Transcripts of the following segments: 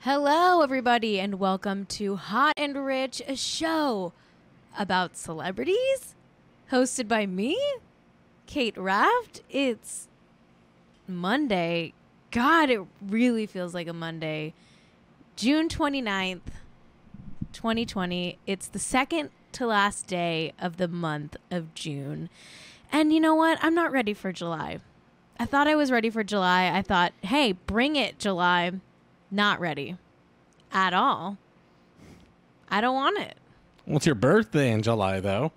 Hello, everybody, and welcome to Hot and Rich, a show about celebrities, hosted by me, Cait Raft. It's Monday. God, it really feels like a Monday. June 29th, 2020. It's the second to last day of the month of June. And you know what? I'm not ready for July. I thought I was ready for July. I thought, hey, bring it, July. Not ready at all. I don't want it. Well, it's your birthday in July, though.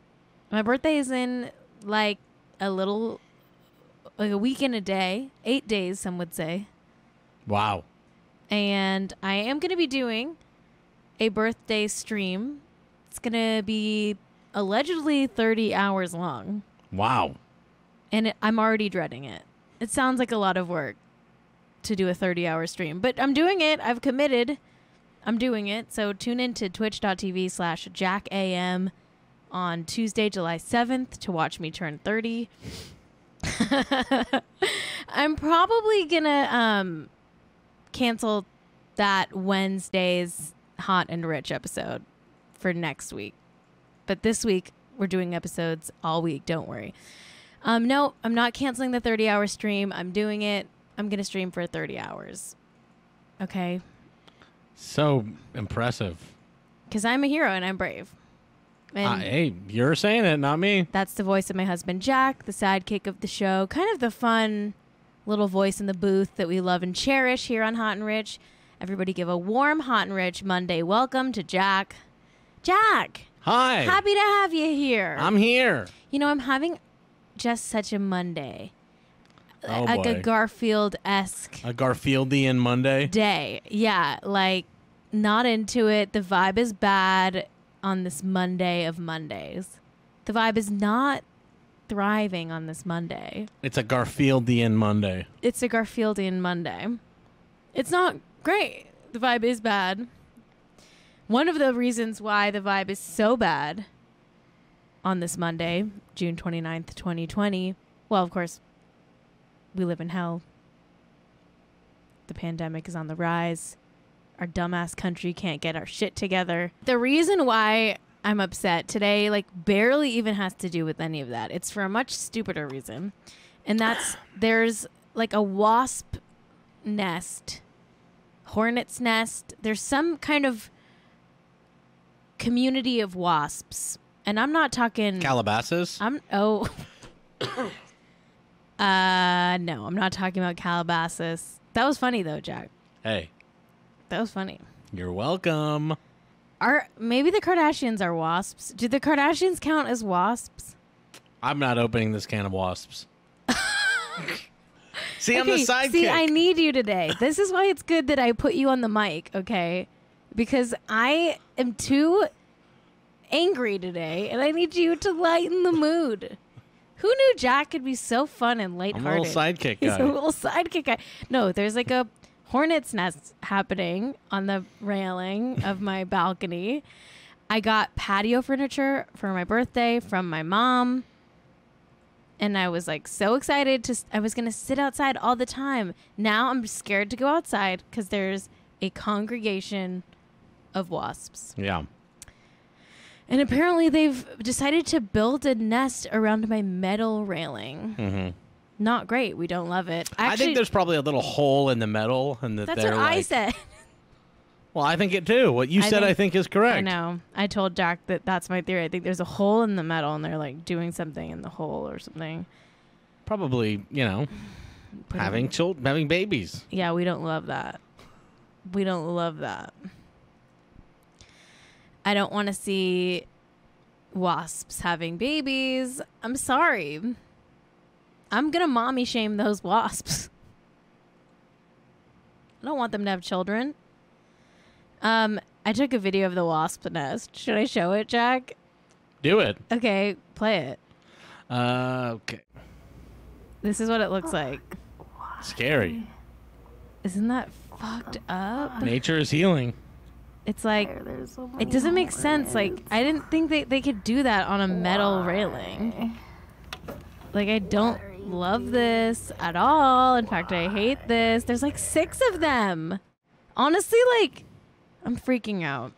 My birthday is in like a week and a day. 8 days, some would say. Wow. And I am going to be doing a birthday stream. It's going to be allegedly 30 hours long. Wow. And I'm already dreading it. It sounds like a lot of work to do a 30-hour stream, but I'm doing it. I've committed. I'm doing it. So tune in to twitch.tv/JackAM on Tuesday, July 7th to watch me turn 30. I'm probably going to cancel that Wednesday's Hot and Rich episode for next week. But this week, we're doing episodes all week. Don't worry. No, I'm not canceling the 30-hour stream. I'm doing it. I'm going to stream for 30 hours. Okay? So impressive. Because I'm a hero and I'm brave. And hey, you're saying it, not me. that's the voice of my husband, Jack, the sidekick of the show. Kind of the fun little voice in the booth that we love and cherish here on Hot and Rich. Everybody give a warm Hot and Rich Monday welcome to Jack. Jack! Hi. Happy to have you here. I'm here. You know, I'm having just such a Monday. Oh, like boy. a Garfield-esque A Garfieldian Monday. day. Yeah, like not into it. The vibe is bad on this Monday of Mondays. The vibe is not thriving on this Monday. It's a Garfieldian Monday. It's a Garfieldian Monday. It's not great. The vibe is bad. One of the reasons why the vibe is so bad on this Monday, June 29th, 2020, well, of course, we live in hell. The pandemic is on the rise. Our dumbass country can't get our shit together. The reason why I'm upset today, like, barely even has to do with any of that. It's for a much stupider reason. And that's there's like a wasp nest, hornet's nest. There's some kind of community of wasps. And I'm not talking Calabasas? no, I'm not talking about Calabasas. That was funny though, Jack. Hey. That was funny. You're welcome. Maybe the Kardashians are wasps? Do the Kardashians count as wasps? I'm not opening this can of wasps. See, I'm the sidekick. See, I need you today. This is why it's good that I put you on the mic, okay? Because I am too angry today, and I need you to lighten the mood. Who knew Jack could be so fun and lighthearted? I'm a little sidekick He's guy. a little sidekick guy. No, there's like a hornet's nest happening on the railing of my balcony. I got patio furniture for my birthday from my mom. And I was like so excited I was going to sit outside all the time. Now I'm scared to go outside because there's a congregation of wasps. Yeah. And apparently they've decided to build a nest around my metal railing. Mm-hmm. Not great. We don't love it. Actually, I think there's probably a little hole in the metal. And that's what I said. Well, I think it too. What you said, I think is correct. I know. I told Jack that's my theory. I think there's a hole in the metal and they're like doing something in the hole or something. Probably, having babies. Yeah, we don't love that. We don't love that. I don't want to see wasps having babies. I'm sorry. I'm going to mommy shame those wasps. I don't want them to have children. I took a video of the wasp nest. Should I show it, Jack? Do it. Okay, play it. Okay. This is what it looks like. Scary. Isn't that fucked up? Nature is healing. It's like, it doesn't make sense. Like, I didn't think they could do that on a metal railing. Like, I don't love this at all. In fact, I hate this. There's like 6 of them. Honestly, like, I'm freaking out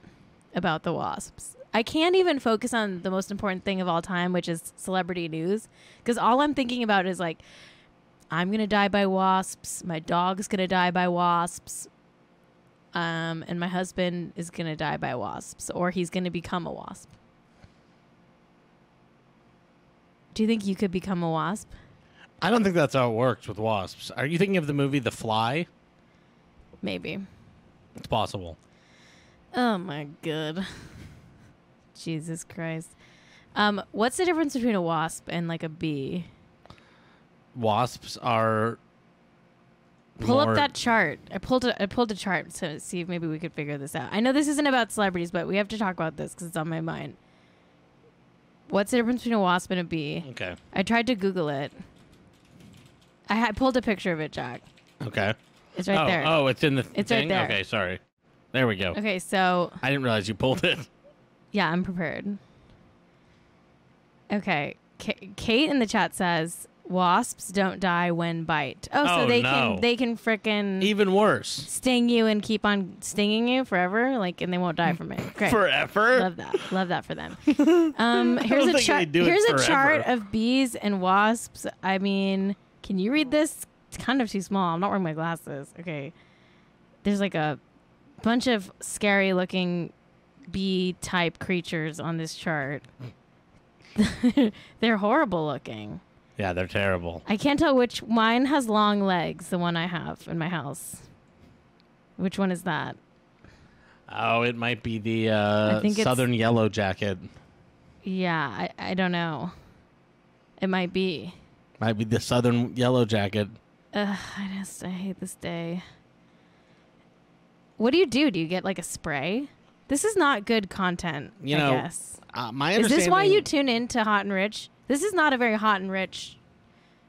about the wasps. I can't even focus on the most important thing of all time, which is celebrity news, because all I'm thinking about is like, I'm gonna die by wasps. My dog's gonna die by wasps. And my husband is gonna die by wasps, or he's gonna become a wasp. Do you think you could become a wasp? I don't think that's how it works with wasps. Are you thinking of the movie The Fly? Maybe. It's possible. Oh my god. Jesus Christ. What's the difference between a wasp and like a bee? Wasps are Pull up that chart. I pulled a chart to see if maybe we could figure this out. I know this isn't about celebrities, but we have to talk about this because it's on my mind. What's the difference between a wasp and a bee? Okay. I tried to Google it. I pulled a picture of it, Jack. Okay. It's right there. Oh, it's in the It's thing? right there. Okay, sorry. There we go. Okay, so... I didn't realize you pulled it. Yeah, I'm prepared. Okay. Cait in the chat says... Wasps don't die when bite. Oh, so they can frickin' even worse. Sting you and keep on stinging you forever, like, and they won't die from it. Great. Forever. Love that for them. Here's a chart. Here's a chart of bees and wasps. I mean, can you read this? It's kind of too small. I'm not wearing my glasses. Okay. There's like a bunch of scary looking bee type creatures on this chart. They're horrible looking. Yeah, they're terrible. I can't tell which. Mine has long legs, the one I have in my house. Which one is that? Oh, it might be the southern yellow jacket. Yeah, I don't know. It might be. Might be the southern yellow jacket. I hate this day. What do? Do you get like a spray? This is not good content, I guess. My understanding... Is this why you tune in to Hot and Rich? This is not a very hot and rich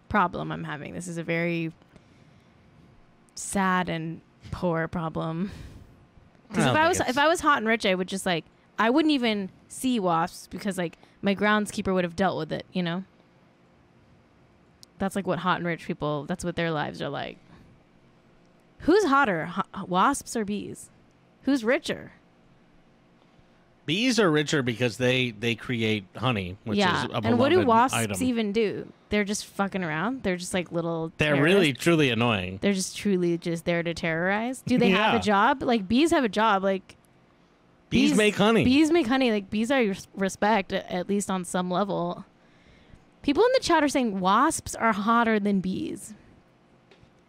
problem I'm having. This is a very sad and poor problem. Because if I was hot and rich, I would just like, I wouldn't even see wasps because like my groundskeeper would have dealt with it, you know? That's like what hot and rich people, that's what their lives are like. Who's hotter, wasps or bees? Who's richer? Bees are richer because they create honey, which is a beloved and what do wasps item. even do? They're just fucking around. They're just like little. They're terrorists. really truly annoying. They're just truly there to terrorize. Do they have a job? Like bees have a job. Like bees make honey. Bees make honey. Like bees are respect at least on some level. People in the chat are saying wasps are hotter than bees.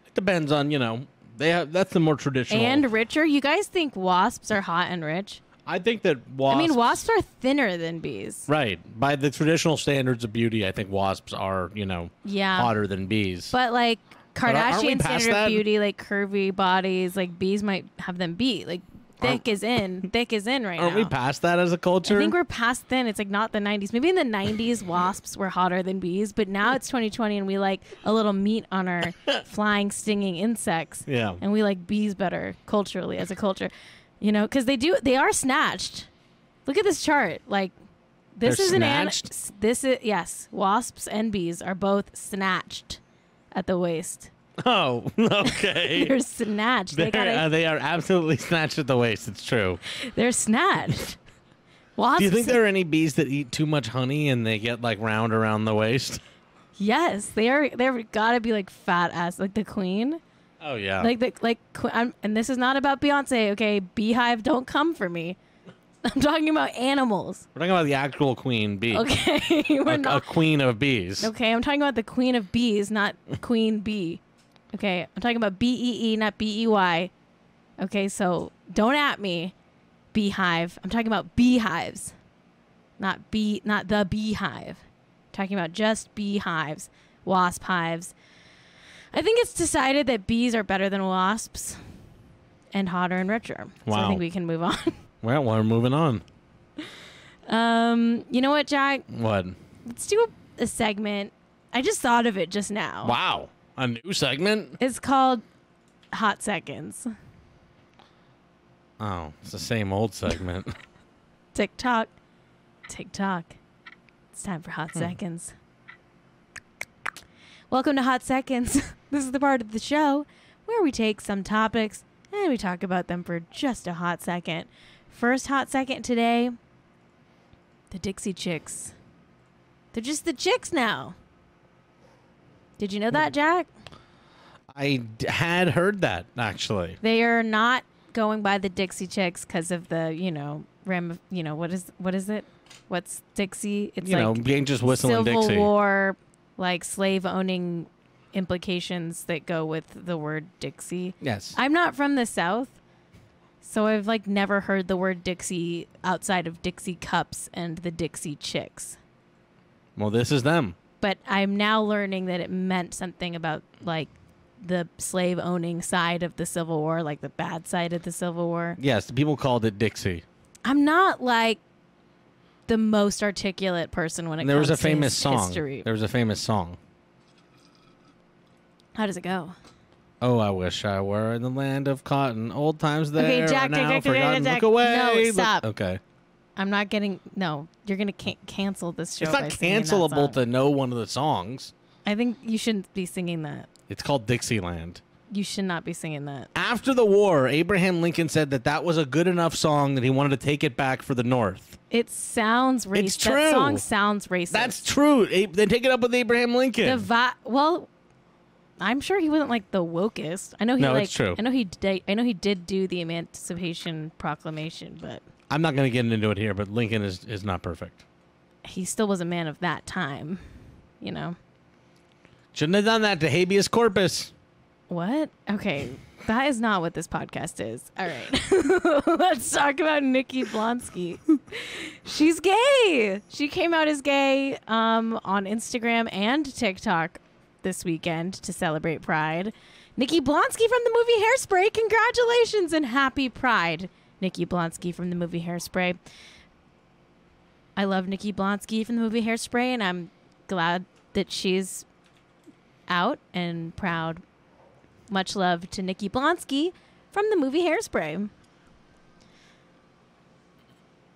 It depends on that's the more traditional and richer. You guys think wasps are hot and rich? I think that wasps... I mean, wasps are thinner than bees. Right. By the traditional standards of beauty, I think wasps are, hotter than bees. But, like, Kardashian standard that? of beauty, like, curvy bodies, like, bees might have them beat. Like, thick is in right now. Aren't we past that as a culture? I think we're past thin. It's, like, not the 90s. Maybe in the 90s, wasps were hotter than bees. But now it's 2020, and we like a little meat on our flying, stinging insects. Yeah. And we like bees better culturally as a culture. You know, because they are snatched. Look at this chart. Like, this is snatched? Yes, wasps and bees are both snatched at the waist. Oh, okay. They're snatched. They are absolutely snatched at the waist. It's true. They're snatched. Wasps. Do you think there are any bees that eat too much honey and they get like round around the waist? Yes, they are. They've got to be like fat ass, like the queen. Oh yeah. And this is not about Beyonce, okay? Beehive, don't come for me. I'm talking about animals. We're talking about the actual queen bee. Okay, we're not a queen of bees. Okay, I'm talking about the queen of bees, not queen bee. Okay, I'm talking about BEE, not BEY. Okay, so don't at me, beehive. I'm talking about beehives, not the beehive. I'm talking about just beehives, wasp hives. I think it's decided that bees are better than wasps and hotter and richer. Wow. So I think we can move on. Well, we're moving on. You know what, Jack? What? Let's do a segment. I just thought of it just now. Wow. A new segment? It's called Hot Seconds. Oh, it's the same old segment. TikTok. It's time for Hot Seconds. Welcome to Hot Seconds. This is the part of the show where we take some topics And we talk about them for just a hot second. First hot second today, the Dixie Chicks. They're just the chicks now. Did you know that, Jack? I had heard that, actually. They are not going by the Dixie Chicks because of the, what is it? What's Dixie? It's being just whistling Civil Dixie. War, like slave owning implications that go with the word Dixie. Yes. I'm not from the South, so I've never heard the word Dixie outside of Dixie Cups and the Dixie Chicks. Well, this is them. But I'm now learning that it meant something about the slave owning side of the Civil War, like the bad side of the Civil War. Yes, people called it Dixie. I'm not the most articulate person when it comes to history. There was a famous song. How does it go? Oh, I wish I were in the land of cotton. Old times there. Okay, Jack, Forgotten. Jack. Look away. No, stop. Okay. I'm not getting... No, you're going to cancel this show. It's not cancelable to know one of the songs. I think you shouldn't be singing that. It's called Dixieland. You should not be singing that. After the war, Abraham Lincoln said that was a good enough song that he wanted to take it back for the North. It sounds racist. It's true. That song sounds racist. That's true. Then take it up with Abraham Lincoln. Well, I'm sure he wasn't the wokest. I know he it's true. I know he did do the Emancipation Proclamation, but I'm not going to get into it here, but Lincoln is not perfect. He still was a man of that time, Shouldn't have done that to habeas corpus. What? Okay, that is not what this podcast is. All right. Let's talk about Nikki Blonsky. She's gay. She came out as gay on Instagram and TikTok this weekend to celebrate Pride. Nikki Blonsky from the movie Hairspray. Congratulations and happy Pride, Nikki Blonsky from the movie Hairspray. I love Nikki Blonsky from the movie Hairspray, and I'm glad that she's out and proud. Much love to Nikki Blonsky from the movie Hairspray.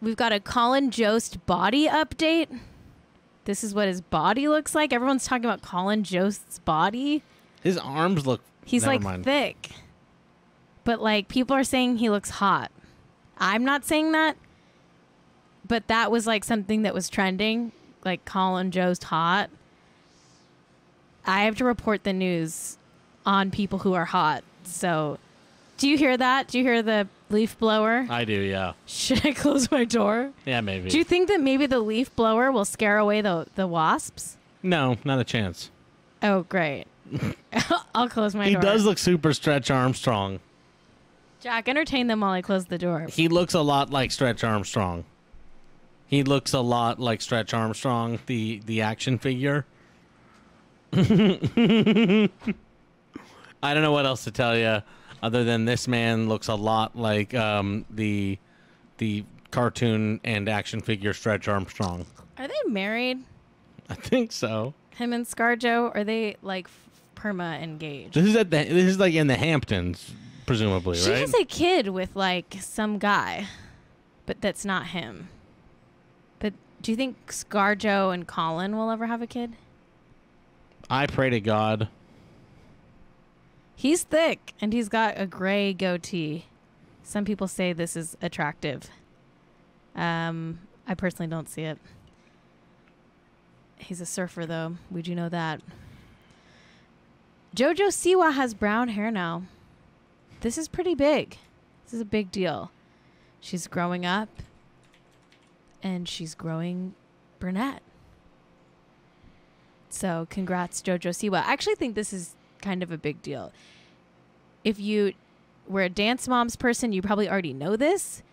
We've got a Colin Jost body update. This is what his body looks like. Everyone's talking about Colin Jost's body. His arms look... He's thick. But people are saying he looks hot. I'm not saying that. But that was something that was trending. Colin Jost hot. I have to report the news on people who are hot. So, do you hear that? Do you hear the leaf blower? I do, yeah. Should I close my door? Yeah, maybe. Do you think that maybe the leaf blower will scare away the wasps? No, not a chance. Oh, great. I'll close my door. He does look super Stretch Armstrong. Jack, entertain them while I close the door. He looks a lot like Stretch Armstrong. He looks a lot like Stretch Armstrong, the action figure. I don't know what else to tell you other than this man looks a lot like the cartoon and action figure Stretch Armstrong. Are they married? I think so. Him and ScarJo, are they perma engaged? This is in the Hamptons, presumably, she right? She has a kid with some guy, but that's not him. But do you think ScarJo and Colin will ever have a kid? I pray to God. He's thick, and he's got a gray goatee. Some people say this is attractive. I personally don't see it. He's a surfer, though. We do know that. JoJo Siwa has brown hair now. This is pretty big. This is a big deal. She's growing up, and she's growing brunette. So congrats, JoJo Siwa. I actually think this is kind of a big deal. If you were a Dance Moms person, you probably already know this,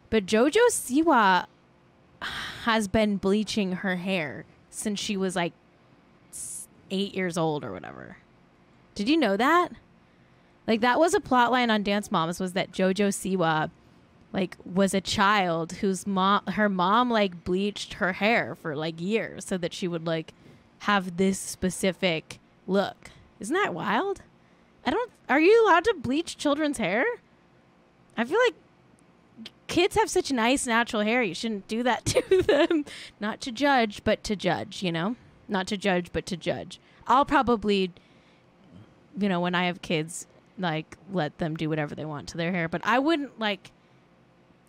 but JoJo Siwa has been bleaching her hair since she was 8 years old or whatever. Did you know that? That was a plot line on Dance Moms, was that JoJo Siwa was a child whose her mom bleached her hair for years so that she would have this specific look. Isn't that wild? Are you allowed to bleach children's hair? I feel like kids have such nice natural hair. You shouldn't do that to them. Not to judge, but to judge, Not to judge, but to judge. I'll probably, when I have kids, like let them do whatever they want to their hair. But I wouldn't like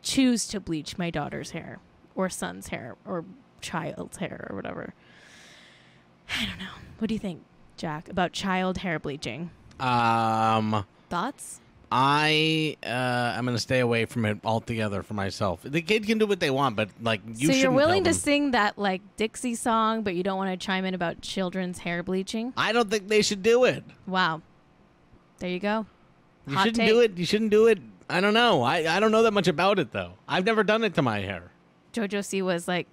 choose to bleach my daughter's hair or son's hair or child's hair or whatever. I don't know. What do you think, Jack, about child hair bleaching? Thoughts? I'm gonna stay away from it altogether for myself. The kid can do what they want, but like you. So you're willing to sing that like Dixie song, but you don't want to chime in about children's hair bleaching? I don't think they should do it. Wow. There you go. You shouldn't do it. You shouldn't do it. I don't know. I don't know that much about it though. I've never done it to my hair. JoJo C was like,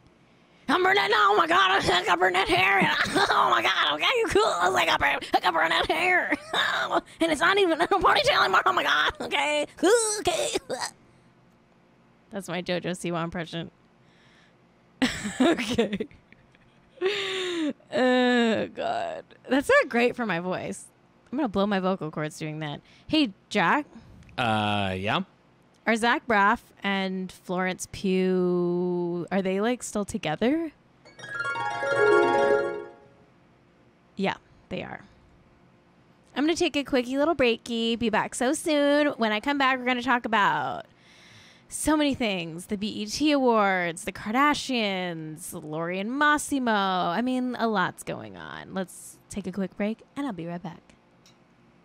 I'm brunette. Oh my god, I got brunette hair. Oh my god, okay, you're cool. I got brunette hair, and it's not even a ponytail anymore. Oh my god, okay, okay. That's my JoJo Siwa impression. Okay. Oh god, that's not great for my voice. I'm gonna blow my vocal cords doing that. Hey, Jack. Yeah. Are Zach Braff and Florence Pugh, are they like still together? Yeah, they are. I'm going to take a quickie little breaky. Be back so soon. When I come back, we're going to talk about so many things. The BET Awards, the Kardashians, Lori and Mossimo. I mean, a lot's going on. Let's take a quick break, and I'll be right back.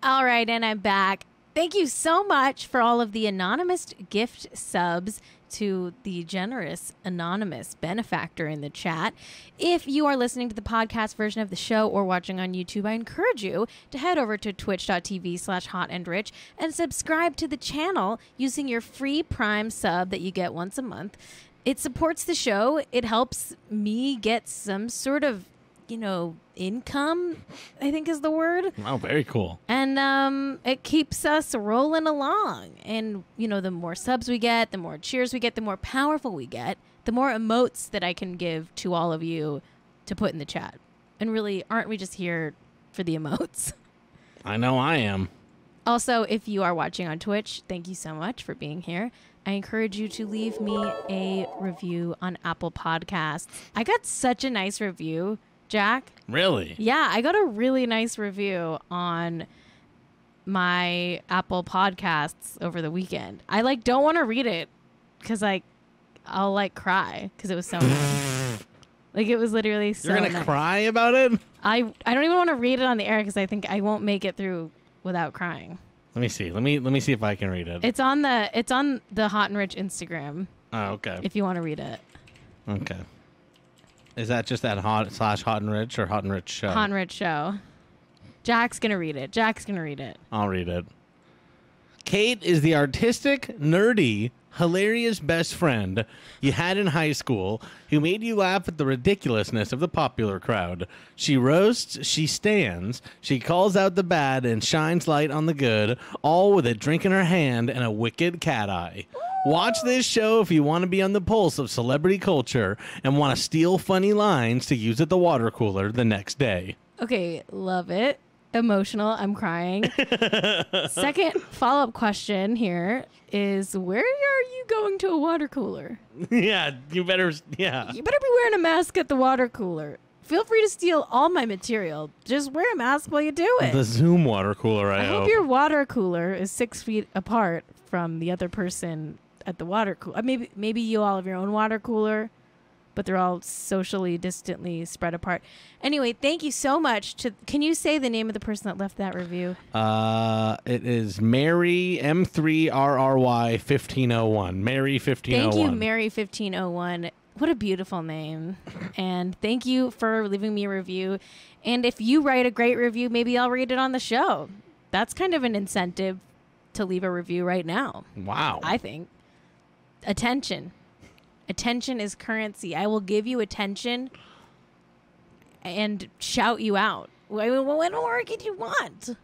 All right, and I'm back. Thank you so much for all of the anonymous gift subs to the generous anonymous benefactor in the chat. If you are listening to the podcast version of the show or watching on YouTube, I encourage you to head over to twitch.tv/hotandrich and subscribe to the channel using your free Prime sub that you get once a month. It supports the show. It helps me get some sort of, income, I think is the word. Oh, very cool. And it keeps us rolling along. And, the more subs we get, the more cheers we get, the more powerful we get, the more emotes that I can give to all of you to put in the chat. And really, aren't we just here for the emotes? I know I am. Also, if you are watching on Twitch, thank you so much for being here. I encourage you to leave me a review on Apple Podcasts. I got such a nice review, Jack. Really? Yeah, I got a really nice review on my Apple Podcasts over the weekend. I don't want to read it because I'll cry because it was so nice. It was literally so nice. You're gonna cry about it? I don't even want to read it on the air because I think I won't make it through without crying. Let me see. Let me see if I can read it. It's on the Hot and Rich Instagram. Oh, okay. If you want to read it. Okay. Is that just that /Hot and Rich or Hot and Rich Show? Hot and Rich Show. Jack's going to read it. I'll read it. Cait is the artistic, nerdy, hilarious best friend you had in high school who made you laugh at the ridiculousness of the popular crowd. She roasts, she stands, she calls out the bad and shines light on the good, all with a drink in her hand and a wicked cat eye. Watch this show if you want to be on the pulse of celebrity culture and want to steal funny lines to use at the water cooler the next day. Okay, love it. Emotional. I'm crying. Second follow-up question here is, where are you going to a water cooler? Yeah, you better be wearing a mask at the water cooler. Feel free to steal all my material. Just wear a mask while you do it. The Zoom water cooler, I hope your water cooler is 6 feet apart from the other person at the water cooler. Maybe you all have your own water cooler, but they're all socially distantly spread apart. Anyway, thank you so much. Can you say the name of the person that left that review? It is Mary M3RRY 1501. Mary 1501. Thank you, Mary 1501. What a beautiful name. And thank you for leaving me a review. And if you write a great review, maybe I'll read it on the show. That's kind of an incentive to leave a review right now. Wow. I think. Attention. Attention is currency. I will give you attention and shout you out. What more could you want?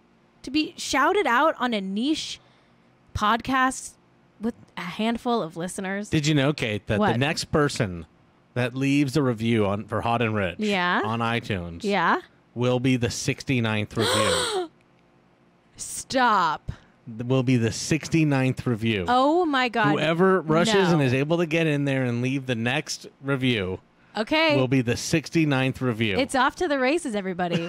To be shouted out on a niche podcast with a handful of listeners. Did you know, Cait, that the next person that leaves a review for Hot and Rich on iTunes will be the 69th review? Stop. Will be the 69th review. Oh, my God. Whoever rushes and is able to get in there and leave the next review Okay. will be the 69th review. It's off to the races, everybody.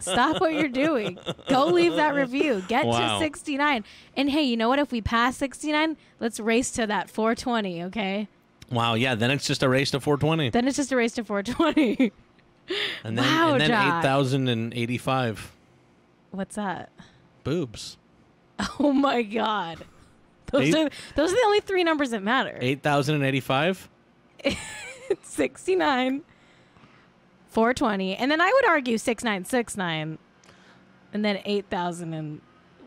Stop what you're doing. Go leave that review. Get to 69. And hey, you know what? If we pass 69, let's race to that 420, okay? Wow, yeah, then it's just a race to 420. Then it's just a race to 420. And then, wow, and then Jack. 8,085. What's that? Boobs. Oh, my God. Those are the only three numbers that matter. 8,085? 69, 420, and then I would argue 6969, and then 8,000 and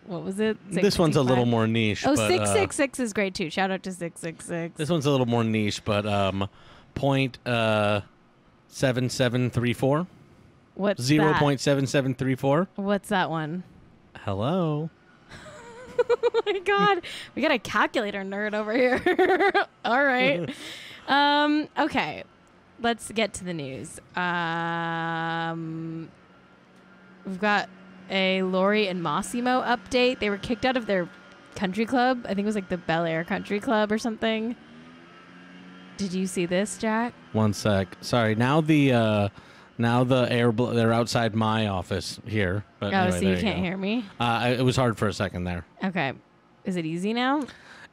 what was it? This one's a little more niche. Oh, but, 666 is great too. Shout out to 666. This one's a little more niche, but point 7734. What's 0.7734. What's that one? Hello. Oh my God, we got a calculator nerd over here. All right. Okay, let's get to the news. We've got a Lori and Mossimo update. They were kicked out of their country club. I think it was like the Bel Air Country Club or something. Did you see this, Jack? One sec. Sorry. Now the they're outside my office here. But anyway, so you can't hear me? It was hard for a second there. Okay. Is it easy now?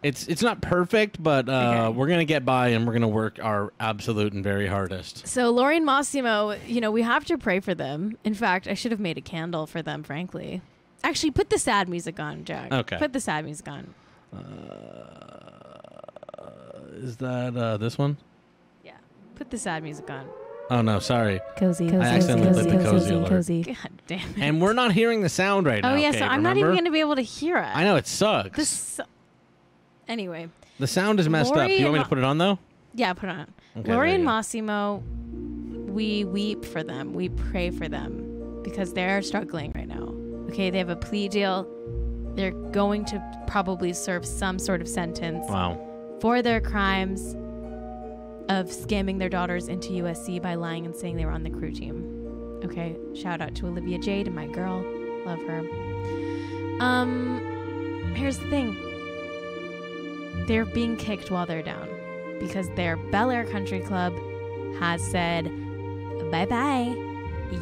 It's not perfect, but Okay. we're going to get by, and we're going to work our absolute and very hardest. So Lori and Mossimo, we have to pray for them. In fact, I should have made a candle for them, frankly. Actually, put the sad music on, Jack. Okay. Put the sad music on. Is that this one? Yeah. Put the sad music on. Oh, no, sorry. Cozy. I accidentally clicked the cozy alert. God damn it. And we're not hearing the sound right now. Oh, yeah, Kate, so I'm not even going to be able to hear it. I know, it sucks. Anyway. The sound is messed Lori up. Do you want me to put it on, though? Yeah, put it on. Okay, Lori there and you go. Massimo, we weep for them. We pray for them because they're struggling right now. Okay, they have a plea deal. They're going to probably serve some sort of sentence for their crimes of scamming their daughters into USC by lying and saying they were on the crew team. Okay, shout out to Olivia Jade and my girl. Love her. Here's the thing. They're being kicked while they're down because their Bel Air Country Club has said, bye-bye.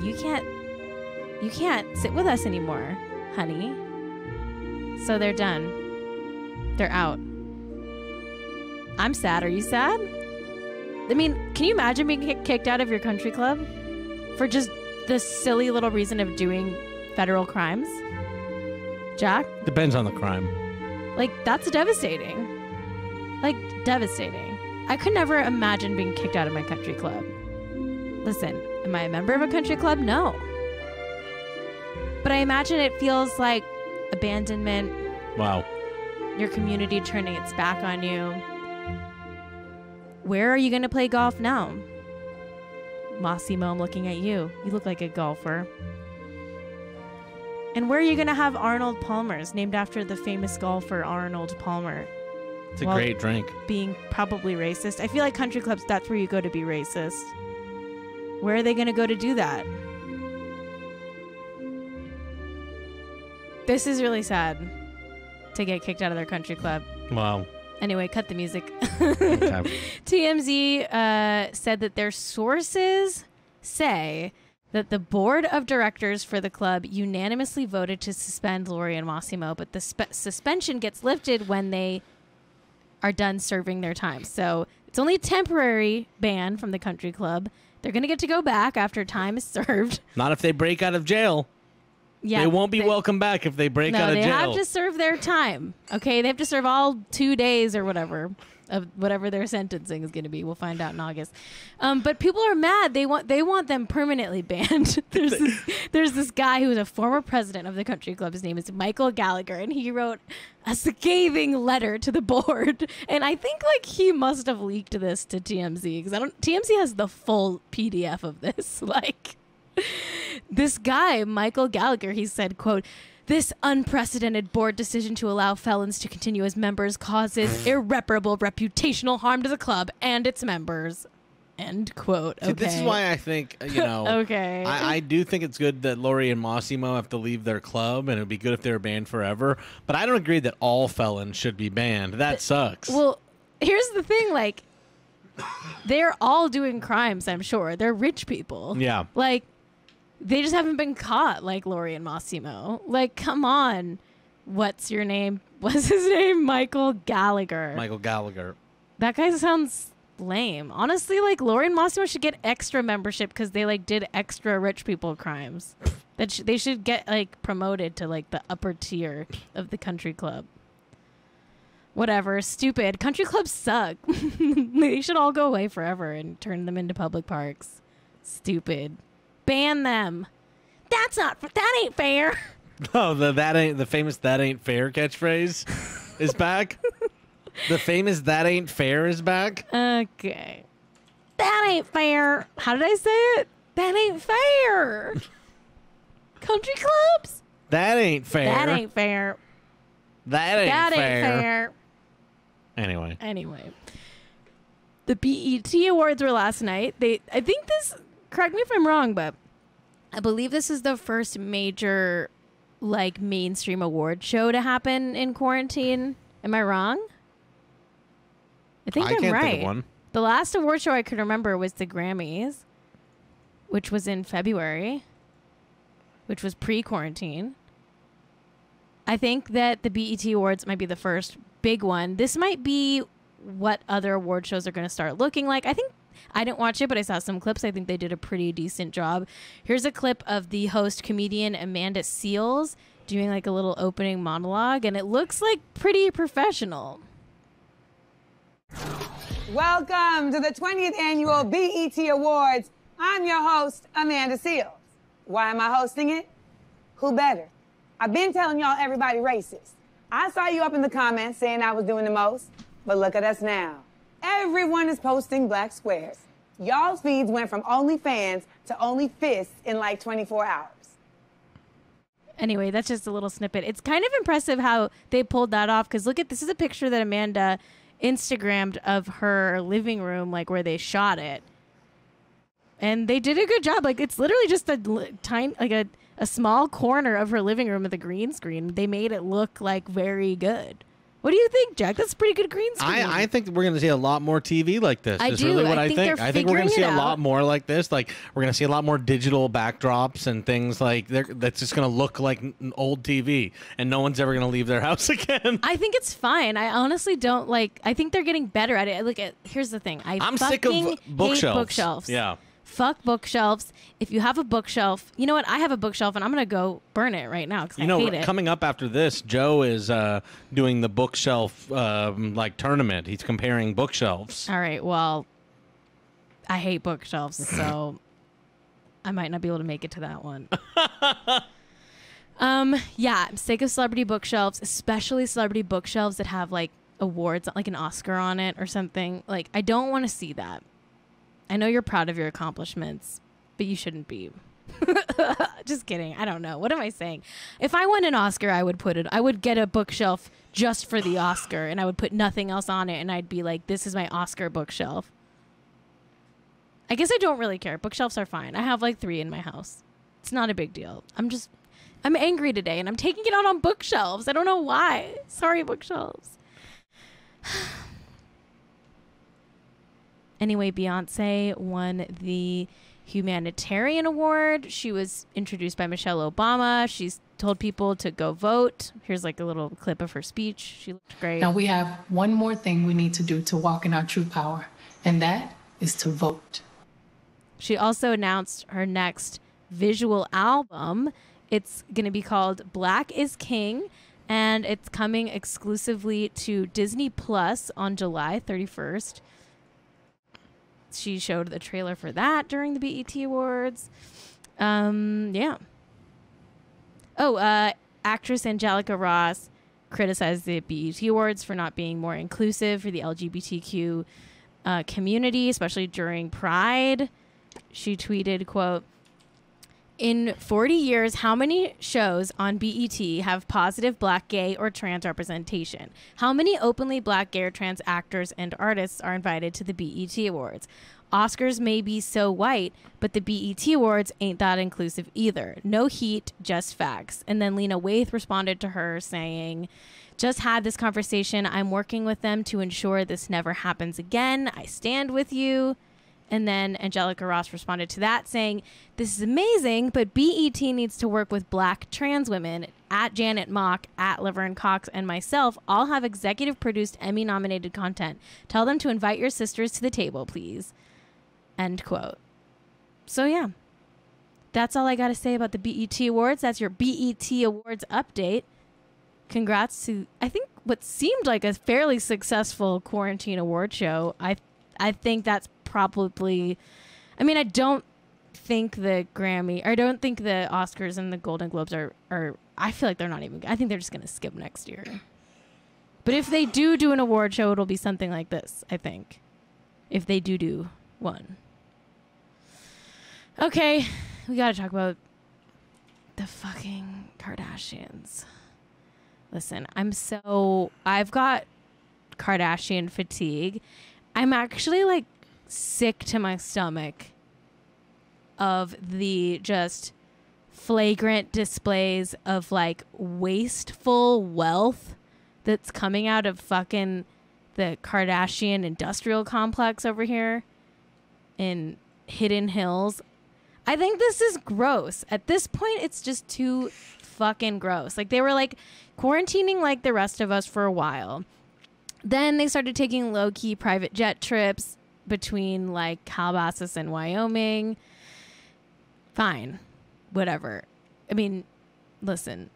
You can't sit with us anymore, honey. So they're done. They're out. I'm sad. Are you sad? I mean, can you imagine being kicked out of your country club for just the silly little reason of doing federal crimes? Jack? Depends on the crime. Like, that's devastating. Like, devastating. I could never imagine being kicked out of my country club. Listen, am I a member of a country club? No. But I imagine it feels like abandonment. Wow. Your community turning its back on you. Where are you going to play golf now? Massimo, I'm looking at you. You look like a golfer. And where are you going to have Arnold Palmer's, named after the famous golfer Arnold Palmer? It's a great drink. Being probably racist. I feel like country clubs, that's where you go to be racist. Where are they going to go to do that? This is really sad to get kicked out of their country club. Wow. Anyway, cut the music. Okay. TMZ said that their sources say that the board of directors for the club unanimously voted to suspend Lori and Mossimo, but the suspension gets lifted when they are done serving their time. So it's only a temporary ban from the country club. They're going to get to go back after time is served. Not if they break out of jail. Yeah, they won't be welcome back if they break out of jail. No, they have to serve their time. Okay, they have to serve all 2 days or whatever of whatever their sentencing is going to be. We'll find out in August. But people are mad. They want them permanently banned. There's this guy who is a former president of the country club. His name is Michael Gallagher, and he wrote a scathing letter to the board. And I think like he must have leaked this to TMZ because TMZ has the full PDF of this. Like. This guy, Michael Gallagher, he said, quote, "This unprecedented board decision to allow felons to continue as members causes irreparable reputational harm to the club and its members." End quote. Okay. See, this is why I think, okay. I do think it's good that Lori and Mossimo have to leave their club, and it would be good if they were banned forever. But I don't agree that all felons should be banned. That sucks. Well, here's the thing, like, They're all doing crimes, I'm sure. They're rich people. Yeah. Like, they just haven't been caught like Lori and Mossimo. Like, come on. What's your name? What's his name? Michael Gallagher. Michael Gallagher. That guy sounds lame. Honestly, like, Lori and Mossimo should get extra membership because they, like, did extra rich people crimes. They should get, like, promoted to, like, the upper tier of the country club. Whatever. Stupid. Country clubs suck. They should all go away forever and turn them into public parks. Stupid. Ban them. That ain't fair. Oh, the famous "that ain't fair" catchphrase is back. The famous "that ain't fair" is back. Okay. That ain't fair. How did I say it? That ain't fair. Country clubs? That ain't fair. That ain't fair. That ain't fair. Anyway. The BET Awards were last night. I think this, correct me if I'm wrong, but I believe this is the first major, like, mainstream award show to happen in quarantine. Am I wrong? I think I'm can't right. think of one. The last award show I could remember was the Grammys, which was in February, which was pre-quarantine. I think that the BET Awards might be the first big one. This might be what other award shows are going to start looking like. I didn't watch it, but I saw some clips. I think they did a pretty decent job. Here's a clip of the host comedian Amanda Seales doing, like, a little opening monologue, and it looks like pretty professional. Welcome to the 20th annual BET Awards. I'm your host, Amanda Seales. Why am I hosting it? Who better? I've been telling y'all everybody racist. I saw you up in the comments saying I was doing the most, but look at us now. Everyone is posting black squares. Y'all's feeds went from OnlyFans to OnlyFists in like 24 hours. Anyway, that's just a little snippet. It's kind of impressive how they pulled that off, because look at, this is a picture that Amanda Instagrammed of her living room, like, where they shot it. And they did a good job. Like, it's literally just a tiny, like a small corner of her living room with a green screen. They made it look, like, very good. What do you think, Jack? That's a pretty good green screen. I think we're going to see a lot more TV like this. I Is do. really what I think. I think we're going to see a lot more like this. Like, we're going to see a lot more digital backdrops and things like that's just going to look like old TV, and no one's ever going to leave their house again. I think it's fine. I honestly don't like. I think they're getting better at it. Look at. Here's the thing. I'm sick of hate bookshelves. Yeah. Fuck bookshelves. If you have a bookshelf, you know what? I have a bookshelf, and I'm going to go burn it right now because I hate it. Coming up after this, Joe is doing the bookshelf like tournament. He's comparing bookshelves. All right. Well, I hate bookshelves, so I might not be able to make it to that one. Yeah, I'm sick of celebrity bookshelves, especially celebrity bookshelves that have, like, awards, like an Oscar on it or something. Like, I don't want to see that. I know you're proud of your accomplishments, but you shouldn't be. Just kidding. I don't know. What am I saying? If I won an Oscar, I would get a bookshelf just for the Oscar, and I would put nothing else on it, and I'd be like, this is my Oscar bookshelf. I guess I don't really care. Bookshelves are fine. I have like 3 in my house. It's not a big deal. I'm angry today, and I'm taking it out on bookshelves. I don't know why. Sorry, bookshelves. Anyway, Beyonce won the Humanitarian Award. She was introduced by Michelle Obama. She's told people to go vote. Here's like a little clip of her speech. She looked great. Now we have one more thing we need to do to walk in our true power, and that is to vote. She also announced her next visual album. It's going to be called Black is King, and it's coming exclusively to Disney Plus on July 31st. She showed the trailer for that during the BET Awards. Yeah. Oh, actress Angelica Ross criticized the BET Awards for not being more inclusive for the LGBTQ community, especially during Pride. She tweeted, quote, In 40 years, how many shows on BET have positive black, gay, or trans representation? How many openly black, gay, or trans actors and artists are invited to the BET Awards? Oscars may be so white, but the BET Awards ain't that inclusive either. No heat, just facts. And then Lena Waithe responded to her saying, just had this conversation. I'm working with them to ensure this never happens again. I stand with you. And then Angelica Ross responded to that saying, this is amazing, but BET needs to work with black trans women. At Janet Mock, at Laverne Cox, and myself all have executive produced Emmy nominated content. Tell them to invite your sisters to the table, please. End quote. So yeah, that's all I got to say about the BET Awards. That's your BET Awards update. Congrats to, I think, what seemed like a fairly successful quarantine award show. I think that's probably, I mean, I don't think the I don't think the Oscars and the Golden Globes are I feel like they're not even, I think they're just going to skip next year. But if they do an award show, it'll be something like this, I think. If they do one. Okay, we got to talk about the fucking Kardashians. Listen, I've got Kardashian fatigue. I'm actually like sick to my stomach of the just flagrant displays of like wasteful wealth that's coming out of fucking the Kardashian industrial complex over here in Hidden Hills. I think this is gross. At this point, it's just too fucking gross. Like, they were like quarantining like the rest of us for a while. Then they started taking low-key private jet trips between like Calabasas and Wyoming. Fine. Whatever. I mean, listen,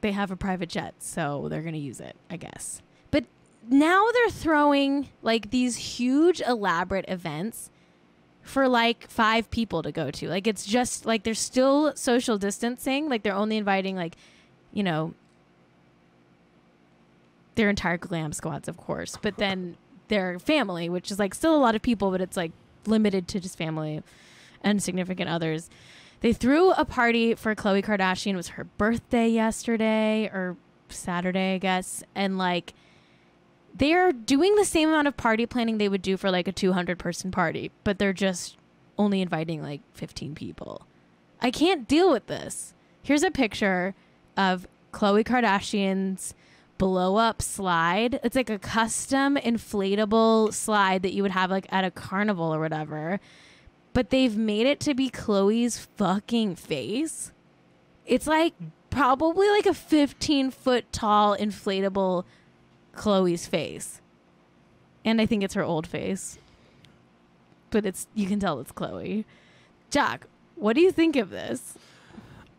they have a private jet, so they're going to use it, I guess. But now they're throwing like these huge elaborate events for like 5 people to go to. Like, it's just like they're still social distancing. Like, they're only inviting like, you know, their entire glam squads, of course, but then their family, which is like still a lot of people, but it's like limited to just family and significant others. They threw a party for Khloe Kardashian. It was her birthday yesterday or Saturday, I guess. And like, they're doing the same amount of party planning they would do for like a 200-person party, but they're just only inviting like 15 people. I can't deal with this. Here's a picture of Khloe Kardashian's blow up slide. It's like a custom inflatable slide that you would have like at a carnival or whatever, but they've made it to be Khloe's fucking face. It's like probably like a 15-foot tall inflatable Khloe's face, and I think it's her old face, but you can tell it's Khloe. Jack, what do you think of this?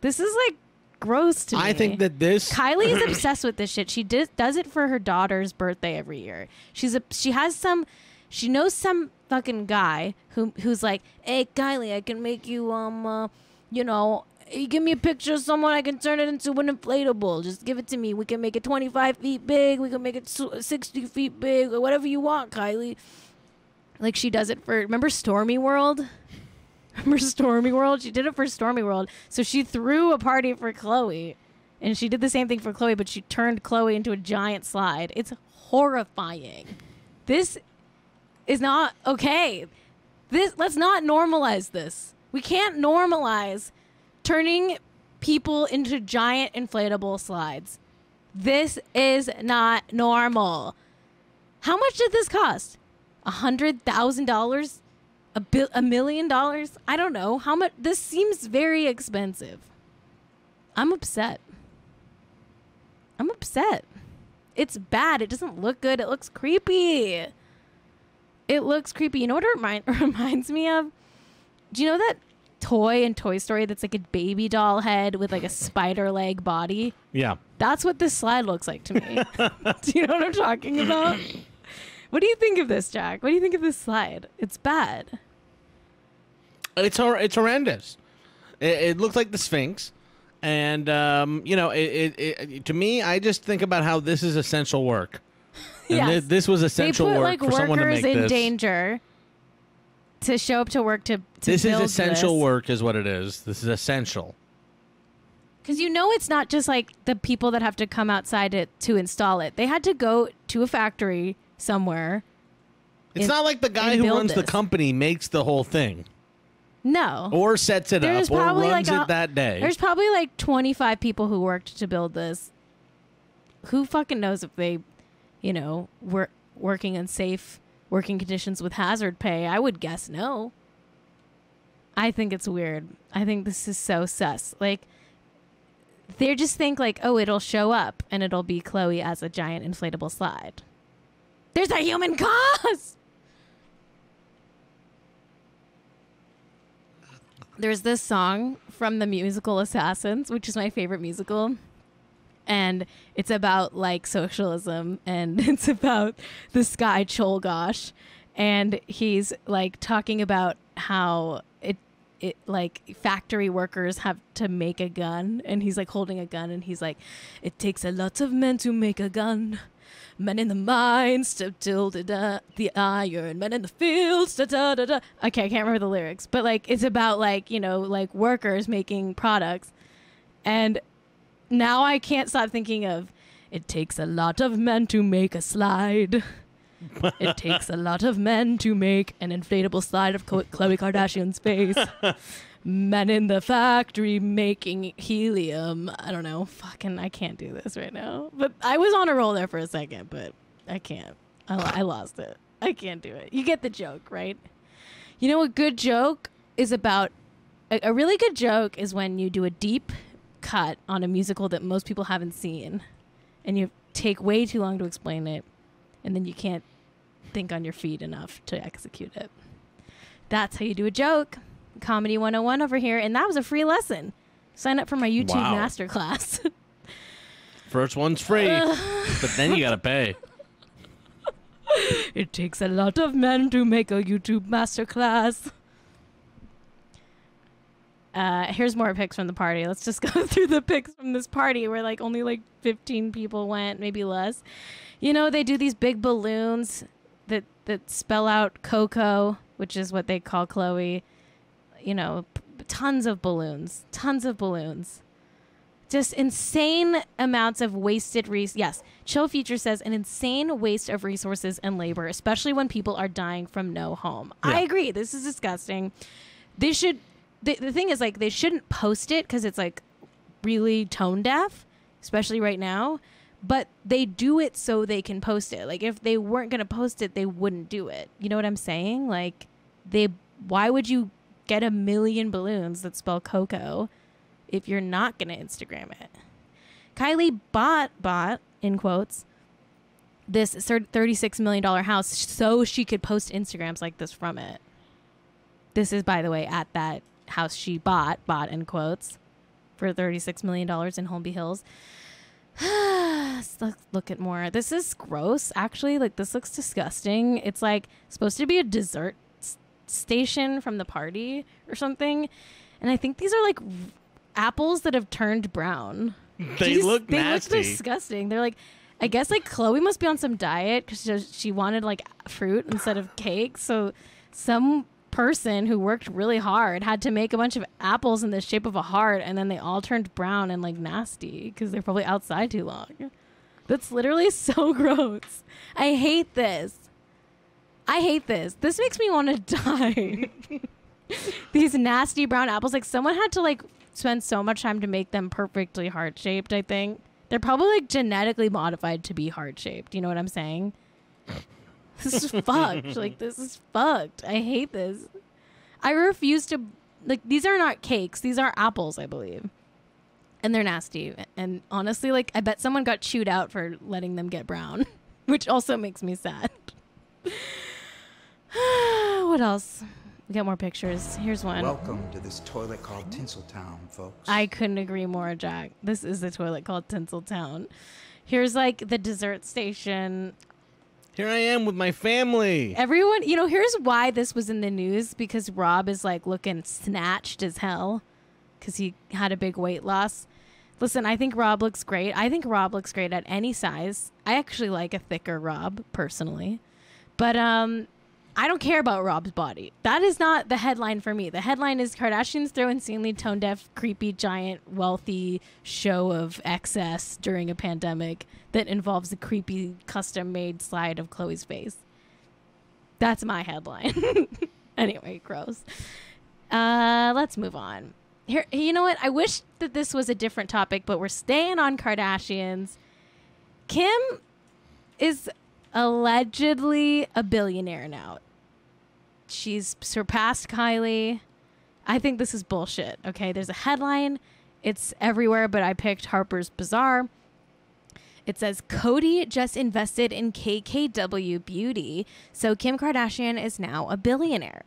This is like gross to me. I think that Kylie is obsessed with this shit. She does it for her daughter's birthday every year. She knows some fucking guy who's like, hey Kylie, I can make you you give me a picture of someone, I can turn it into an inflatable. Just give it to me. We can make it 25 feet big. We can make it 60 feet big, or whatever you want, Kylie. Like, she does it for, remember Stormy World? She did it for Stormy World. So she threw a party for Khloe, and she did the same thing for Khloe, but she turned Khloe into a giant slide. It's horrifying. This is not okay. Let's not normalize this. We can't normalize turning people into giant inflatable slides. This is not normal. How much did this cost? $100,000? $1 million? I don't know. How much? This seems very expensive. I'm upset. It's bad. It doesn't look good. It looks creepy. You know what it reminds me of? Do you know that toy in Toy Story that's like a baby doll head with like a spider leg body? Yeah. That's what this slide looks like to me. Do you know what I'm talking about? What do you think of this, Jack? What do you think of this slide? It's bad. It's horrendous. It looked like the Sphinx. And, to me, I just think about how this is essential work. And Yes. this was essential they put, work like, for someone to make workers in this. danger to show up to work to This is build essential this. work is what it is. This is essential. Because it's not just like the people that have to come outside to install it. They had to go to a factory somewhere. It's not like the guy who runs the company makes the whole thing. No. Or sets it up or runs it that day. There's probably like 25 people who worked to build this. Who fucking knows if they, were working in safe working conditions with hazard pay? I would guess no. I think it's weird. I think this is so sus. Like, they just think like, oh, it'll show up and it'll be Khloe as a giant inflatable slide. There's a human cause. There's this song from the musical Assassins, which is my favorite musical. And it's about like socialism and it's about this guy Cholgosh. And he's like talking about how it like factory workers have to make a gun. And he's like holding a gun and he's like, it takes a lot of men to make a gun. Men in the mines to the iron, men in the fields Okay, I can't remember the lyrics, but like it's about like like workers making products, and now I can't stop thinking of it takes a lot of men to make a slide. It takes a lot of men to make an inflatable slide of Khloe Kardashian's face. Men in the factory making helium. I don't know. I can't do this right now. But I was on a roll there for a second, but I can't. I lost it. I can't do it. You get the joke, right? A good joke is about... A really good joke is when you do a deep cut on a musical that most people haven't seen, and you take way too long to explain it, and then you can't think on your feet enough to execute it. That's how you do a joke. Comedy 101 over here, and that was a free lesson. Sign up for my YouTube masterclass. First one's free, but then you gotta pay. It takes a lot of men to make a YouTube masterclass. Here's more pics from the party. Let's just go through the pics from this party where like only like 15 people went, maybe less. They do these big balloons that spell out Coco, which is what they call Khloe. Tons of balloons. Just insane amounts of wasted Yes, Chill Future says an insane waste of resources and labor, especially when people are dying from no home. Yeah. I agree. This is disgusting. They should... The thing is, like, they shouldn't post it because it's, like, really tone deaf, especially right now. But they do it so they can post it. Like, if they weren't going to post it, they wouldn't do it. You know what I'm saying? Like, why would you get 1 million balloons that spell Coco if you're not going to Instagram it? Kylie bought, in quotes, this $36 million house so she could post Instagrams like this from it. This is, by the way, at that house she bought in quotes, for $36 million in Holmby Hills. Let's look at more. This is gross, actually. Like, this looks disgusting. It's like supposed to be a dessert station from the party or something. And I think these are like apples that have turned brown. They look nasty. They look disgusting. They're like, I guess like Khloe must be on some diet because she wanted like fruit instead of cake. So some person who worked really hard had to make a bunch of apples in the shape of a heart, and then they all turned brown and like nasty because they're probably outside too long. That's literally so gross. I hate this. This makes me want to die. These nasty brown apples. Like, someone had to like spend so much time to make them perfectly heart shaped. I think they're probably like genetically modified to be heart shaped. You know what I'm saying? This is fucked. Like, this is fucked. I hate this. I refuse to, like, these are not cakes. These are apples, I believe. And they're nasty. And honestly, like, I bet someone got chewed out for letting them get brown, which also makes me sad. What else? We got more pictures. Here's one. Welcome to this toilet called Tinseltown, folks. I couldn't agree more, Jack. This is the toilet called Tinseltown. Here's, like, the dessert station. Here I am with my family. Everyone, here's why this was in the news, because Rob is like looking snatched as hell because he had a big weight loss. Listen, I think Rob looks great. I think Rob looks great at any size. I actually like a thicker Rob personally. But I don't care about Rob's body. That is not the headline for me. The headline is Kardashians throw insanely tone-deaf, creepy, giant, wealthy show of excess during a pandemic that involves a creepy, custom-made slide of Khloe's face. That's my headline. Anyway, gross. Let's move on. Here, you know what? I wish that this was a different topic, but we're staying on Kardashians. Kim is allegedly a billionaire now. She's surpassed Kylie. I think this is bullshit. Okay, there's a headline. It's everywhere, but I picked Harper's Bazaar. It says, Cody just invested in KKW Beauty, so Kim Kardashian is now a billionaire.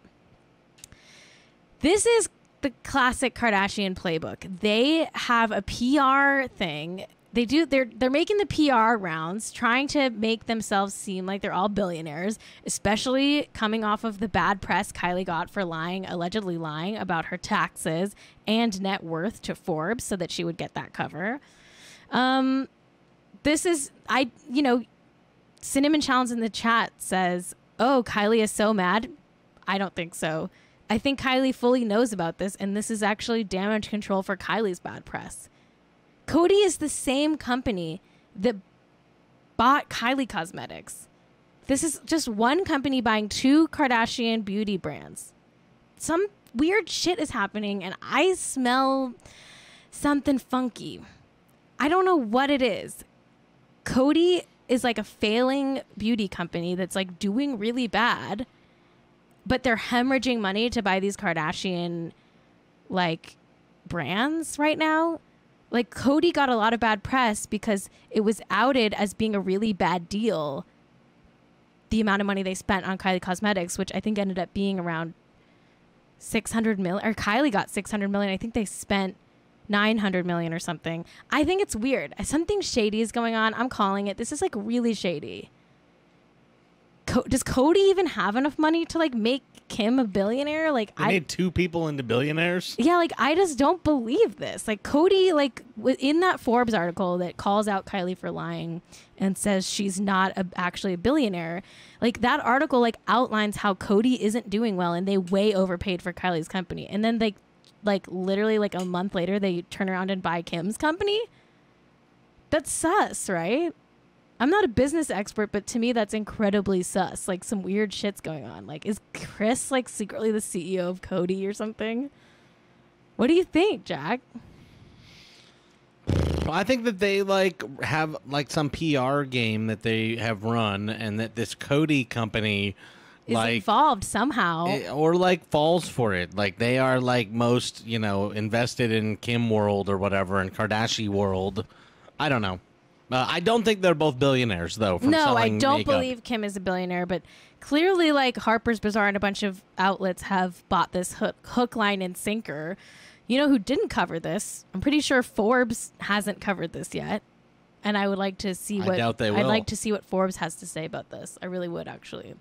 This is the classic Kardashian playbook. They have a PR thing. They're making the PR rounds, trying to make themselves seem like they're all billionaires, especially coming off of the bad press Kylie got for allegedly lying about her taxes and net worth to Forbes so that she would get that cover. Cinnamon Challenge in the chat says, oh, Kylie is so mad. I don't think so. I think Kylie fully knows about this, and this is actually damage control for Kylie's bad press. Cody is the same company that bought Kylie Cosmetics. This is just one company buying two Kardashian beauty brands. Some weird shit is happening, and I smell something funky. I don't know what it is. Cody is like a failing beauty company that's like doing really bad, but they're hemorrhaging money to buy these Kardashian like brands right now. Like, Cody got a lot of bad press because it was outed as being a really bad deal, the amount of money they spent on Kylie Cosmetics, which I think ended up being around 600 million, or Kylie got 600 million. I think they spent 900 million or something. I think it's weird. Something shady is going on. I'm calling it. This is like really shady. Does Cody even have enough money to like make Kim a billionaire? Like, I made two people into billionaires. Yeah, like I just don't believe this. Like Cody, like in that Forbes article that calls out Kylie for lying and says she's not actually a billionaire. Like that article like outlines how Cody isn't doing well and they way overpaid for Kylie's company. And then they like literally like a month later they turn around and buy Kim's company. That's sus, right? I'm not a business expert, but to me, that's incredibly sus. Like, some weird shit's going on. Like, is Chris, like, secretly the CEO of Cody or something? What do you think, Jack? I think that they, like, have, like, some PR game that they have run, and that this Cody company, is like, involved somehow. Or, like, falls for it. Like, they are, like, most, invested in Kim world or whatever, in Kardashian world. I don't know. I don't think they're both billionaires, though. No, I don't believe Kim is a billionaire, but clearly, like, Harper's Bazaar and a bunch of outlets have bought this hook, line, and sinker. You know who didn't cover this? I'm pretty sure Forbes hasn't covered this yet, and I would like to see what I'd like to see what Forbes has to say about this. I really would, actually.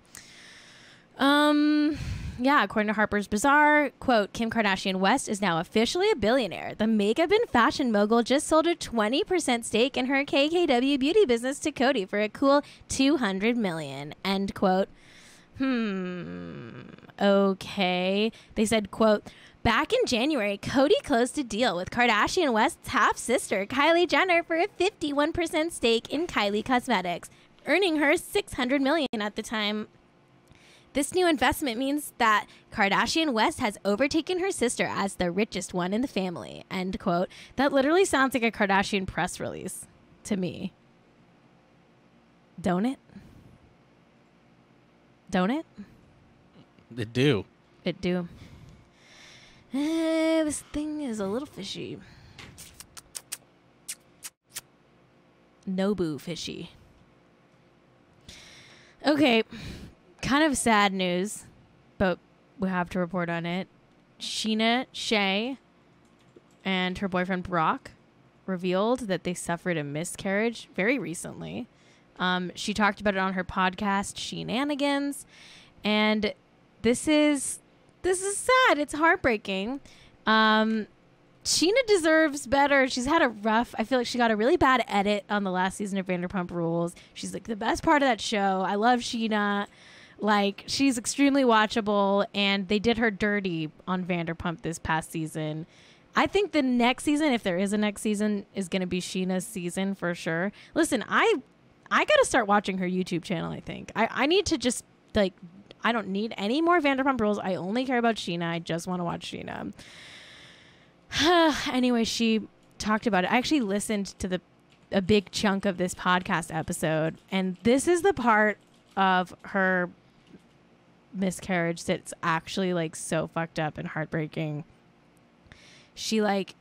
Yeah, according to Harper's Bazaar, quote, Kim Kardashian West is now officially a billionaire. The makeup and fashion mogul just sold a 20% stake in her KKW beauty business to Cody for a cool $200 million, end quote. Okay. They said, quote, back in January, Cody closed a deal with Kardashian West's half-sister, Kylie Jenner, for a 51% stake in Kylie Cosmetics, earning her $600 million at the time. This new investment means that Kardashian West has overtaken her sister as the richest one in the family, end quote. That literally sounds like a Kardashian press release to me. Don't it? Don't it? It do. It do. This thing is a little fishy. Nobu fishy. Okay. Kind of sad news, but we have to report on it. Scheana Shay and her boyfriend Brock revealed that they suffered a miscarriage very recently. She talked about it on her podcast, Shenanigans, and this is sad. It's heartbreaking. Scheana deserves better. She's had I feel like she got a really bad edit on the last season of Vanderpump Rules. She's like the best part of that show. I love Scheana. Like, she's extremely watchable, and they did her dirty on Vanderpump this past season. I think the next season, if there is a next season, is going to be Scheana's season for sure. Listen, I got to start watching her YouTube channel, I think. I need to just, like, I don't need any more Vanderpump Rules. I only care about Scheana. I just want to watch Scheana. Anyway, she talked about it. I actually listened to a big chunk of this podcast episode, and this is the part of her miscarriage that's actually, like, so fucked up and heartbreaking. She, like,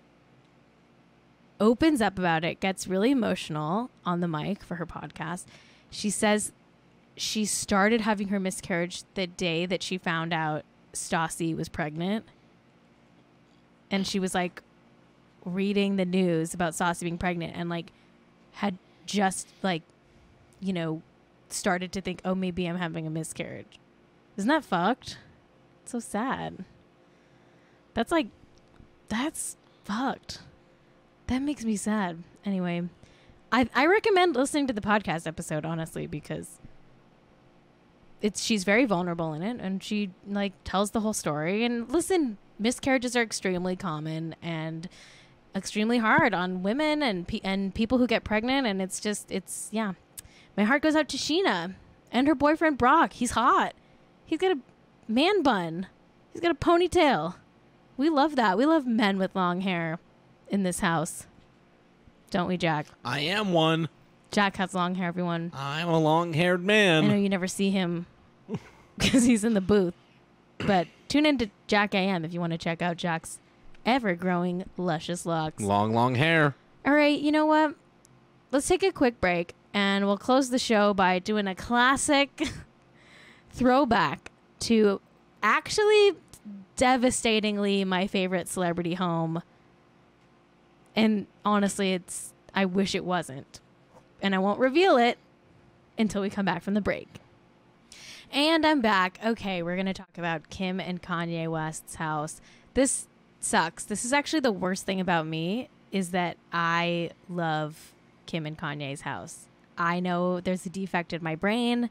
opens up about it, gets really emotional on the mic for her podcast. She says she started having her miscarriage the day that she found out Stassi was pregnant. And she was, like, reading the news about Stassi being pregnant and, like, had just, like, you know, started to think, oh, maybe I'm having a miscarriage. Isn't that fucked? It's so sad. That's fucked. That makes me sad. Anyway, I recommend listening to the podcast episode, honestly, because she's very vulnerable in it, and she, like, tells the whole story. And listen, miscarriages are extremely common and extremely hard on women and people who get pregnant, and it's yeah. My heart goes out to Scheana and her boyfriend Brock. He's hot. He's got a man bun. He's got a ponytail. We love that. We love men with long hair in this house. Don't we, Jack? I am one. Jack has long hair, everyone. I'm a long-haired man. I know you never see him because he's in the booth. But tune into Jack AM if you want to check out Jack's ever-growing luscious locks. Long hair. All right, you know what? Let's take a quick break, and we'll close the show by doing a classic throwback to actually devastatingly my favorite celebrity home. And honestly, I wish it wasn't. And I won't reveal it until we come back from the break. And I'm back. Okay, we're going to talk about Kim and Kanye West's house. This sucks. This is actually the worst thing about me, is that I love Kim and Kanye's house. I know there's a defect in my brain.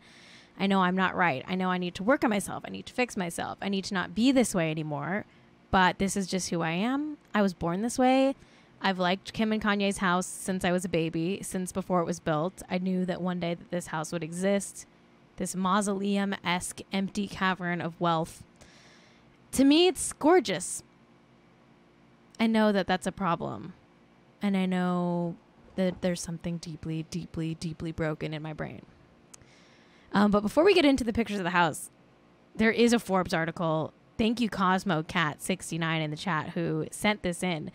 I know I'm not right. I know I need to work on myself. I need to fix myself. I need to not be this way anymore. But this is just who I am. I was born this way. I've liked Kim and Kanye's house since I was a baby, since before it was built. I knew that one day that this house would exist. This mausoleum-esque empty cavern of wealth. To me, it's gorgeous. I know that that's a problem. And I know that there's something deeply, deeply, deeply broken in my brain. But before we get into the pictures of the house, there is a Forbes article. Thank you, Cosmo Cat 69 in the chat, who sent this in.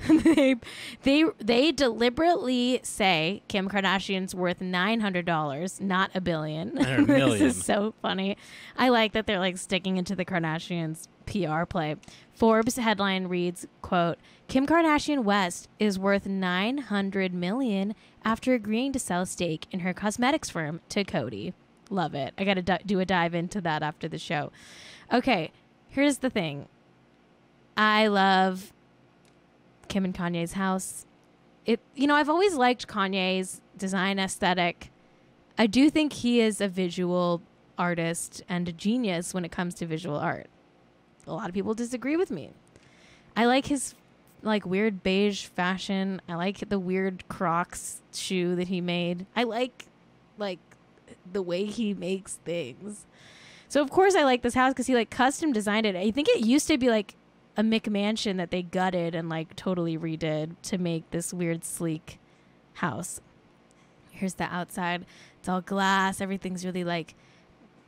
They deliberately say Kim Kardashian's worth $900, not $1 billion. This is so funny. I like that they're, like, sticking into the Kardashians' PR play. Forbes headline reads, quote, Kim Kardashian West is worth $900 million after agreeing to sell a stake in her cosmetics firm to Coty. Love it. I got to do a dive into that after the show. Okay, here's the thing. I love Kim and Kanye's house. I've always liked Kanye's design aesthetic. I do think he is a visual artist and a genius when it comes to visual art. A lot of people disagree with me. I like his, like, weird beige fashion. I like the weird Crocs shoe that he made. I like the way he makes things. So of course I like this house because he, like, custom designed it. I think it used to be like a McMansion that they gutted and, like, totally redid to make this weird sleek house. Here's the outside. It's all glass. Everything's really, like,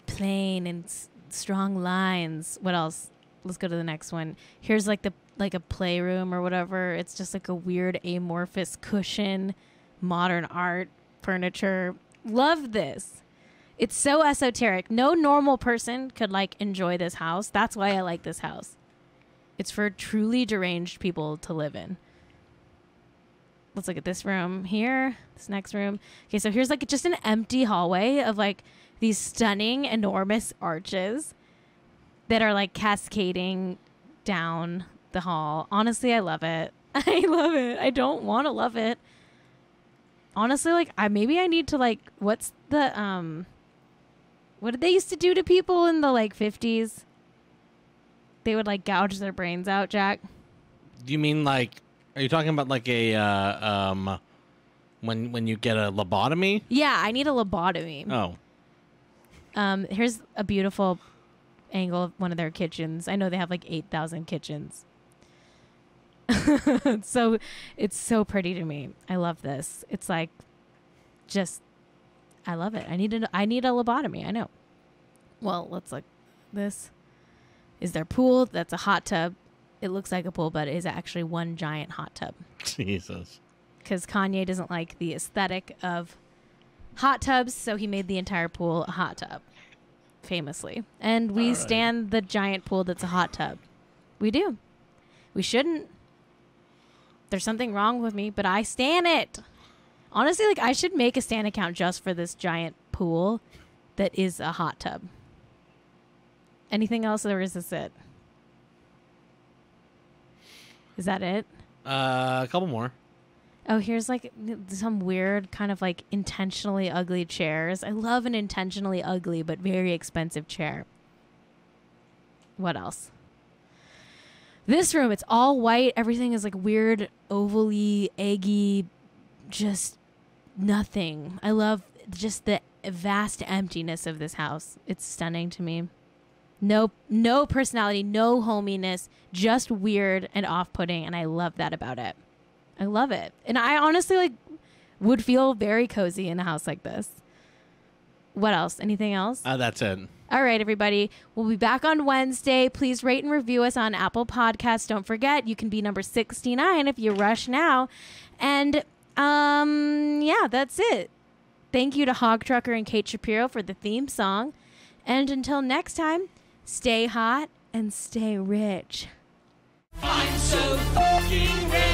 plain and strong lines. What else? Let's go to the next one. Here's, like, a playroom or whatever. It's just like a weird amorphous cushion, modern art, furniture. Love this. It's so esoteric. No normal person could, like, enjoy this house. That's why I like this house. It's for truly deranged people to live in. Let's look at this room here. This next room. Okay, so here's, like, just an empty hallway of, like, these stunning, enormous arches that are, like, cascading down the hall. Honestly, I love it. I love it. I don't want to love it. Honestly, like, maybe I need to, like, what's the What did they used to do to people in the like 50s? They would like gouge their brains out, Jack. You mean like? Are you talking about like a when you get a lobotomy? Yeah, I need a lobotomy. Oh. Here's a beautiful angle of one of their kitchens. I know they have like 8,000 kitchens. So it's so pretty to me. I love this. It's like I love it. I need a lobotomy. I know. Well, let's look. This is their pool. That's a hot tub. It looks like a pool, but it is actually one giant hot tub. Jesus. Because Kanye doesn't like the aesthetic of hot tubs, so he made the entire pool a hot tub, famously. And we stand the giant pool that's a hot tub. We do. We shouldn't. There's something wrong with me, but I stan it. Honestly, like I should make a stan account just for this giant pool that is a hot tub. Anything else, or is this it? Is that it? A couple more. Oh, here's like some weird kind of like intentionally ugly chairs. I love an intentionally ugly but very expensive chair. What else? This room, it's all white. Everything is like weird, ovally, eggy, just nothing. I love just the vast emptiness of this house. It's stunning to me. No personality, no hominess, just weird and off-putting, and I love that about it. I love it. And I honestly like would feel very cozy in a house like this. What else? Anything else? That's it. All right, everybody. We'll be back on Wednesday. Please rate and review us on Apple Podcasts. Don't forget, you can be number 69 if you rush now. And, yeah, that's it. Thank you to Hog Trucker and Kate Shapiro for the theme song. And until next time, stay hot and stay rich. I'm so fucking rich.